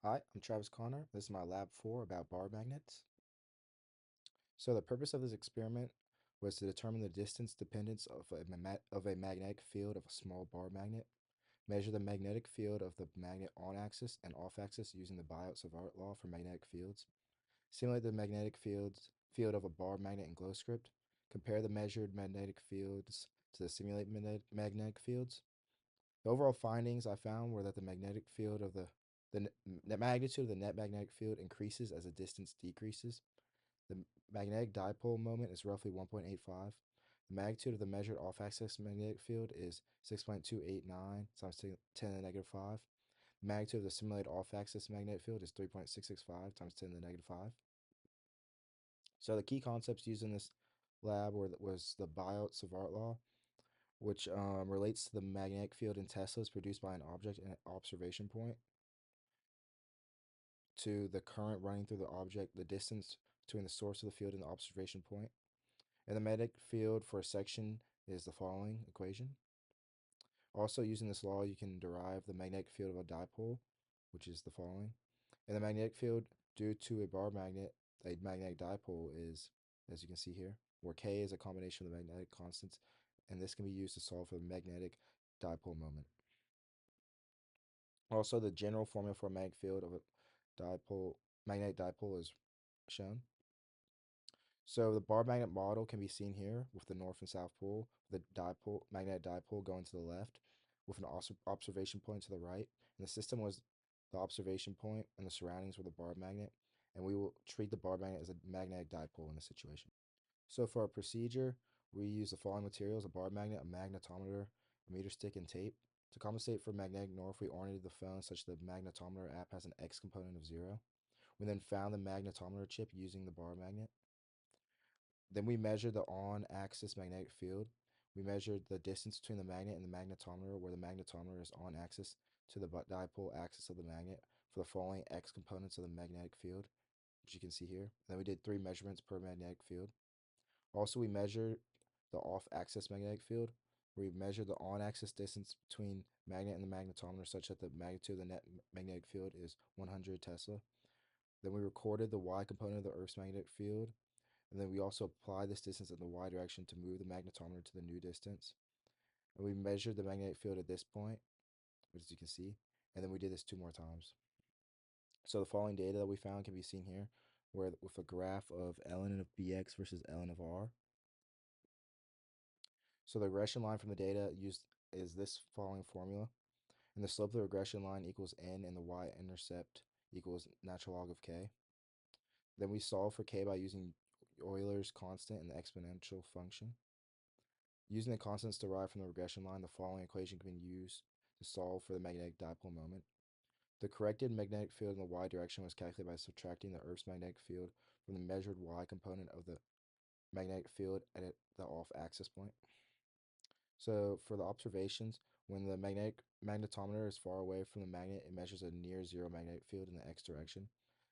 Hi, I'm Travis Connor. This is my lab 4 about bar magnets. So the purpose of this experiment was to determine the distance dependence of a magnetic field of a small bar magnet, measure the magnetic field of the magnet on axis and off axis using the Biot-Savart law for magnetic fields, simulate the field of a bar magnet in GlowScript, compare the measured magnetic fields to the simulated magnetic fields. The overall findings I found were that the magnetic field of the magnitude of the net magnetic field increases as the distance decreases. The magnetic dipole moment is roughly 1.85. The magnitude of the measured off-axis magnetic field is 6.289 times 10 to the negative 5. The magnitude of the simulated off-axis magnetic field is 3.665 times 10 to the negative 5. So the key concepts used in this lab was the Biot-Savart law, which relates to the magnetic field in Teslas produced by an object in an observation point, to the current running through the object, the distance between the source of the field and the observation point. And the magnetic field for a section is the following equation. Also, using this law, you can derive the magnetic field of a dipole, which is the following. And the magnetic field due to a magnetic dipole is, as you can see here, where K is a combination of the magnetic constants, and this can be used to solve for the magnetic dipole moment. Also, the general formula for a magnetic field of a magnetic dipole is shown. So the bar magnet model can be seen here with the north and south pole, the magnetic dipole going to the left, with an observation point to the right. And the system was the observation point, and the surroundings were the bar magnet. And we will treat the bar magnet as a magnetic dipole in this situation. So for our procedure, we use the following materials: a bar magnet, a magnetometer, a meter stick, and tape. To compensate for magnetic north, we oriented the phone such that the magnetometer app has an X component of 0. We then found the magnetometer chip using the bar magnet. Then we measured the on-axis magnetic field. We measured the distance between the magnet and the magnetometer, where the magnetometer is on axis to the dipole axis of the magnet for the following X components of the magnetic field, which you can see here. Then we did 3 measurements per magnetic field. Also, we measured the off-axis magnetic field, where we measured the on-axis distance between magnet and the magnetometer such that the magnitude of the net magnetic field is 100 Tesla. Then we recorded the Y component of the Earth's magnetic field, and then we also apply this distance in the Y direction to move the magnetometer to the new distance. And we measured the magnetic field at this point, which as you can see, and then we did this 2 more times. So the following data that we found can be seen here, where with a graph of ln of bx versus ln of r. So the regression line from the data used is this following formula, and the slope of the regression line equals n, and the y-intercept equals natural log of k. Then we solve for k by using Euler's constant and the exponential function. Using the constants derived from the regression line, the following equation can be used to solve for the magnetic dipole moment. The corrected magnetic field in the y direction was calculated by subtracting the Earth's magnetic field from the measured y component of the magnetic field at the off-axis point. So for the observations, when the magnetometer is far away from the magnet, it measures a near zero magnetic field in the x direction.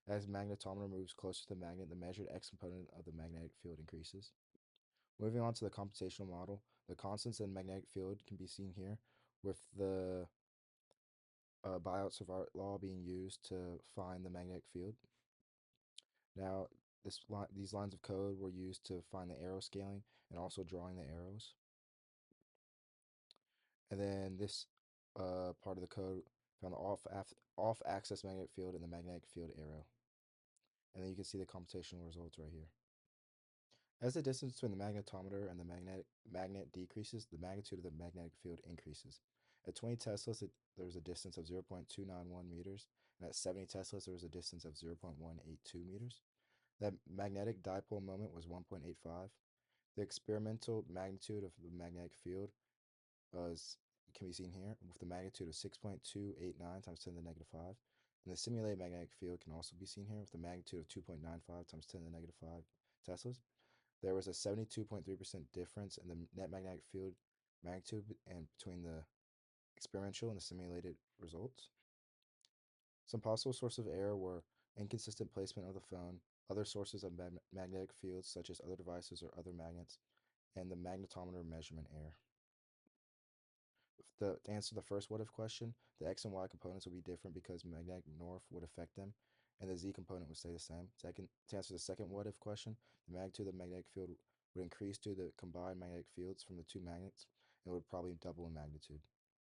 As the magnetometer moves closer to the magnet, the measured x component of the magnetic field increases. Moving on to the computational model, the constants in magnetic field can be seen here, with the Biot-Savart law being used to find the magnetic field. Now, these lines of code were used to find the arrow scaling and also drawing the arrows. And then this part of the code found the off-axis magnetic field and the magnetic field arrow. And then you can see the computational results right here. As the distance between the magnetometer and the magnet decreases, the magnitude of the magnetic field increases. At 20 teslas, there was a distance of 0.291 meters, and at 70 teslas, there was a distance of 0.182 meters. That magnetic dipole moment was 1.85. The experimental magnitude of the magnetic field can be seen here, with the magnitude of 6.289 times 10 to the negative 5. And the simulated magnetic field can also be seen here with the magnitude of 2.95 times 10 to the negative 5 teslas. There was a 72.3% difference in the net magnetic field magnitude and between the experimental and the simulated results. Some possible sources of error were inconsistent placement of the phone, other sources of magnetic fields such as other devices or other magnets, and the magnetometer measurement error. To answer the first what if question, the x and y components would be different because magnetic north would affect them, and the z component would stay the same. Second, to answer the second what if question, the magnitude of the magnetic field would increase due to the combined magnetic fields from the two magnets, and it would probably double in magnitude.